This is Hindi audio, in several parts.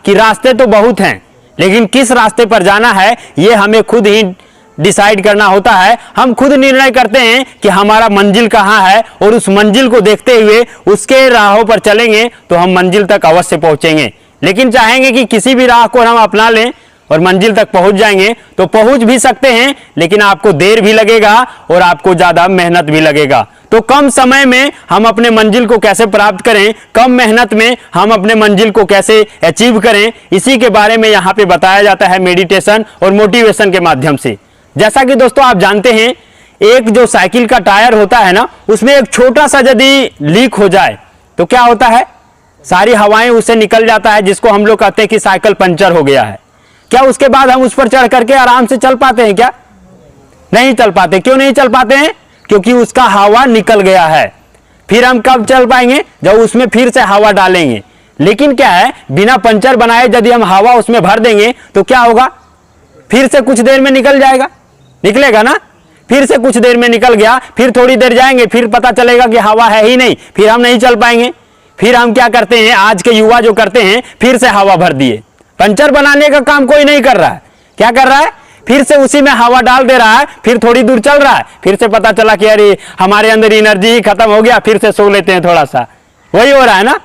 कि रास्ते तो बहुत हैं, लेकिन किस रास्ते पर जाना है ये हमें खुद ही डिसाइड करना होता है। हम खुद निर्णय करते हैं कि हमारा मंजिल कहाँ है, और उस मंजिल को देखते हुए उसके राहों पर चलेंगे तो हम मंजिल तक अवश्य पहुंचेंगे। लेकिन चाहेंगे कि किसी भी राह को हम अपना लें और मंजिल तक पहुंच जाएंगे तो पहुंच भी सकते हैं, लेकिन आपको देर भी लगेगा और आपको ज्यादा मेहनत भी लगेगा। तो कम समय में हम अपने मंजिल को कैसे प्राप्त करें, कम मेहनत में हम अपने मंजिल को कैसे अचीव करें, इसी के बारे में यहाँ पे बताया जाता है मेडिटेशन और मोटिवेशन के माध्यम से। जैसा कि दोस्तों आप जानते हैं, एक जो साइकिल का टायर होता है ना, उसमें एक छोटा सा यदि लीक हो जाए तो क्या होता है, सारी हवाएं उससे निकल जाता है, जिसको हम लोग कहते हैं कि साइकिल पंचर हो गया है। क्या उसके बाद हम उस पर चढ़ करके आराम से चल पाते हैं क्या? नहीं चल पाते। क्यों नहीं चल पाते हैं? क्योंकि उसका हवा निकल गया है। फिर हम कब चल पाएंगे? जब उसमें फिर से हवा डालेंगे। लेकिन क्या है, बिना पंचर बनाए यदि हम हवा उसमें भर देंगे तो क्या होगा, फिर से कुछ देर में निकल जाएगा, निकलेगा ना। फिर से कुछ देर में निकल गया, फिर थोड़ी देर जाएंगे, फिर पता चलेगा कि हवा है ही नहीं, फिर हम नहीं चल पाएंगे। फिर हम क्या करते हैं, आज के युवा जो करते हैं, फिर से हवा भर दिए। पंचर बनाने का काम कोई नहीं कर रहा है। क्या कर रहा है, फिर से उसी में हवा डाल दे रहा है, फिर थोड़ी दूर चल रहा है, फिर से पता चला कि अरे हमारे अंदर एनर्जी खत्म हो गया, फिर से सो लेते हैं थोड़ा सा। वही हो रहा है ना,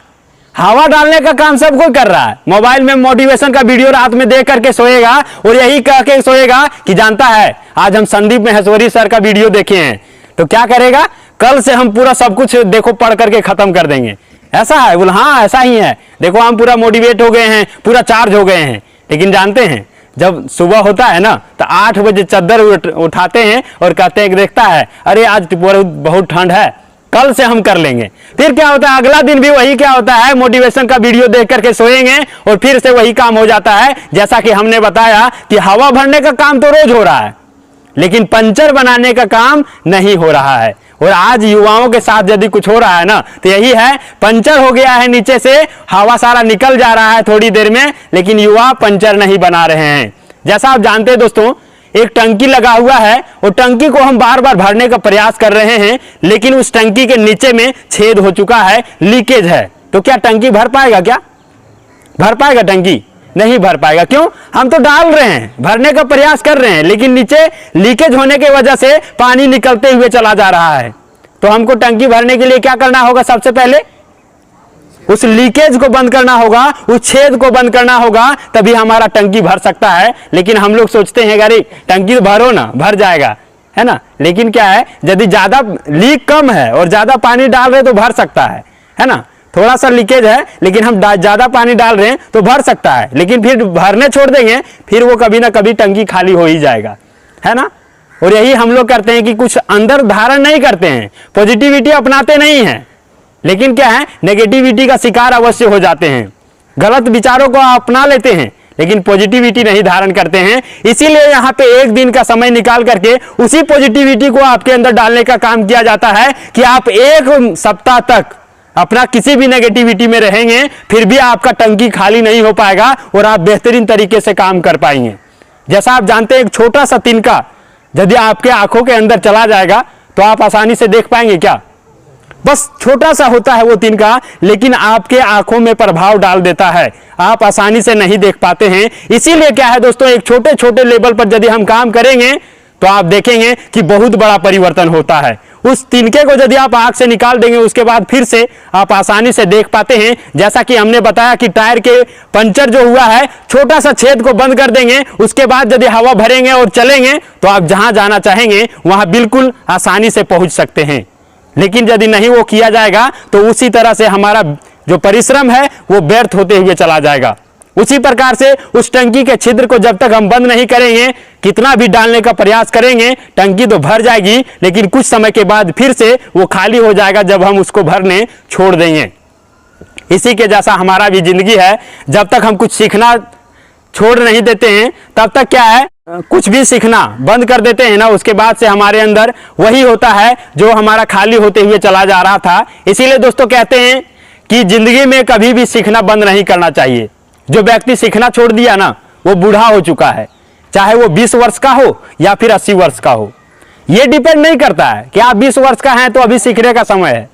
हवा डालने का काम सब कोई कर रहा है। मोबाइल में मोटिवेशन का वीडियो रात में देख करके सोएगा और यही कह के सोएगा कि जानता है आज हम संदीप महेश्वरी सर का वीडियो देखे हैं, तो क्या करेगा, कल से हम पूरा सब कुछ देखो पढ़ करके खत्म कर देंगे। ऐसा है? बोल हाँ ऐसा ही है, देखो हम पूरा मोटिवेट हो गए हैं, पूरा चार्ज हो गए हैं। लेकिन जानते हैं, जब सुबह होता है ना तो 8 बजे चद्दर उठाते हैं और कहते हैं कि देखता है अरे आज बहुत ठंड है, कल से हम कर लेंगे। फिर क्या होता है, अगला दिन भी वही क्या होता है, मोटिवेशन का वीडियो देख करके सोएंगे और फिर से वही काम हो जाता है। जैसा कि हमने बताया कि हवा भरने का काम तो रोज हो रहा है, लेकिन पंचर बनाने का काम नहीं हो रहा है। और आज युवाओं के साथ यदि कुछ हो रहा है ना तो यही है, पंचर हो गया है, नीचे से हवा सारा निकल जा रहा है थोड़ी देर में, लेकिन युवा पंचर नहीं बना रहे हैं। जैसा आप जानते हैं दोस्तों, एक टंकी लगा हुआ है और टंकी को हम बार बार भरने का प्रयास कर रहे हैं, लेकिन उस टंकी के नीचे में छेद हो चुका है, लीकेज है। तो क्या टंकी भर पाएगा? क्या भर पाएगा? टंकी नहीं भर पाएगा। क्यों? हम तो डाल रहे हैं, भरने का प्रयास कर रहे हैं, लेकिन नीचे लीकेज होने की वजह से पानी निकलते हुए चला जा रहा है। तो हमको टंकी भरने के लिए क्या करना होगा, सबसे पहले उस लीकेज को बंद करना होगा, उस छेद को बंद करना होगा, तभी हमारा टंकी भर सकता है। लेकिन हम लोग सोचते हैं अरे टंकी भरो ना, भर जाएगा, है ना। लेकिन क्या है, यदि ज्यादा लीक कम है और ज्यादा पानी डाल रहे तो भर सकता है ना। थोड़ा सा लीकेज है लेकिन हम ज्यादा पानी डाल रहे हैं तो भर सकता है, लेकिन फिर भरने छोड़ देंगे, फिर वो कभी ना कभी टंकी खाली हो ही जाएगा, है ना। और यही हम लोग करते हैं कि कुछ अंदर धारण नहीं करते हैं, पॉजिटिविटी अपनाते नहीं हैं, लेकिन क्या है, नेगेटिविटी का शिकार अवश्य हो जाते हैं। गलत विचारों को अपना लेते हैं लेकिन पॉजिटिविटी नहीं धारण करते हैं। इसीलिए यहाँ पे एक दिन का समय निकाल करके उसी पॉजिटिविटी को आपके अंदर डालने का काम किया जाता है कि आप एक सप्ताह तक अपना किसी भी नेगेटिविटी में रहेंगे, फिर भी आपका टंकी खाली नहीं हो पाएगा और आप बेहतरीन तरीके से काम कर पाएंगे। जैसा आप जानते हैं, एक छोटा सा तिनका यदि आपके आंखों के अंदर चला जाएगा तो आप आसानी से देख पाएंगे क्या? बस छोटा सा होता है वो तिनका, लेकिन आपके आंखों में प्रभाव डाल देता है, आप आसानी से नहीं देख पाते हैं। इसीलिए क्या है दोस्तों, एक छोटे छोटे लेवल पर यदि हम काम करेंगे तो आप देखेंगे कि बहुत बड़ा परिवर्तन होता है। उस तिनके को यदि आप आंख से निकाल देंगे, उसके बाद फिर से आप आसानी से देख पाते हैं। जैसा कि हमने बताया कि टायर के पंचर जो हुआ है, छोटा सा छेद को बंद कर देंगे, उसके बाद यदि हवा भरेंगे और चलेंगे तो आप जहां जाना चाहेंगे वहां बिल्कुल आसानी से पहुंच सकते हैं। लेकिन यदि नहीं वो किया जाएगा तो उसी तरह से हमारा जो परिश्रम है वो व्यर्थ होते हुए चला जाएगा। उसी प्रकार से उस टंकी के छिद्र को जब तक हम बंद नहीं करेंगे, कितना भी डालने का प्रयास करेंगे, टंकी तो भर जाएगी, लेकिन कुछ समय के बाद फिर से वो खाली हो जाएगा जब हम उसको भरने छोड़ देंगे। इसी के जैसा हमारा भी जिंदगी है, जब तक हम कुछ सीखना छोड़ नहीं देते हैं तब तक क्या है, कुछ भी सीखना बंद कर देते हैं ना, उसके बाद से हमारे अंदर वही होता है जो हमारा खाली होते हुए चला जा रहा था। इसीलिए दोस्तों कहते हैं कि जिंदगी में कभी भी सीखना बंद नहीं करना चाहिए। जो व्यक्ति सीखना छोड़ दिया ना, वो बूढ़ा हो चुका है, चाहे वो 20 वर्ष का हो या फिर 80 वर्ष का हो। ये डिपेंड नहीं करता है कि आप 20 वर्ष का हैं तो अभी सीखने का समय है।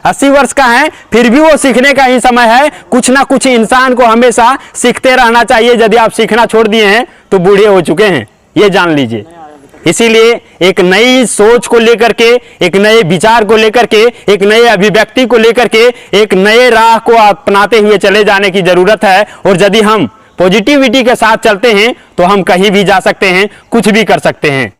80 वर्ष का है, फिर भी वो सीखने का ही समय है। कुछ ना कुछ इंसान को हमेशा सीखते रहना चाहिए। यदि आप सीखना छोड़ दिए हैं तो बूढ़े हो चुके हैं, ये जान लीजिए। इसीलिए एक नई सोच को लेकर के, एक नए विचार को लेकर के, एक नए अभिव्यक्ति को लेकर के, एक नए राह को अपनाते हुए चले जाने की जरूरत है। और यदि हम पॉजिटिविटी के साथ चलते हैं तो हम कहीं भी जा सकते हैं, कुछ भी कर सकते हैं।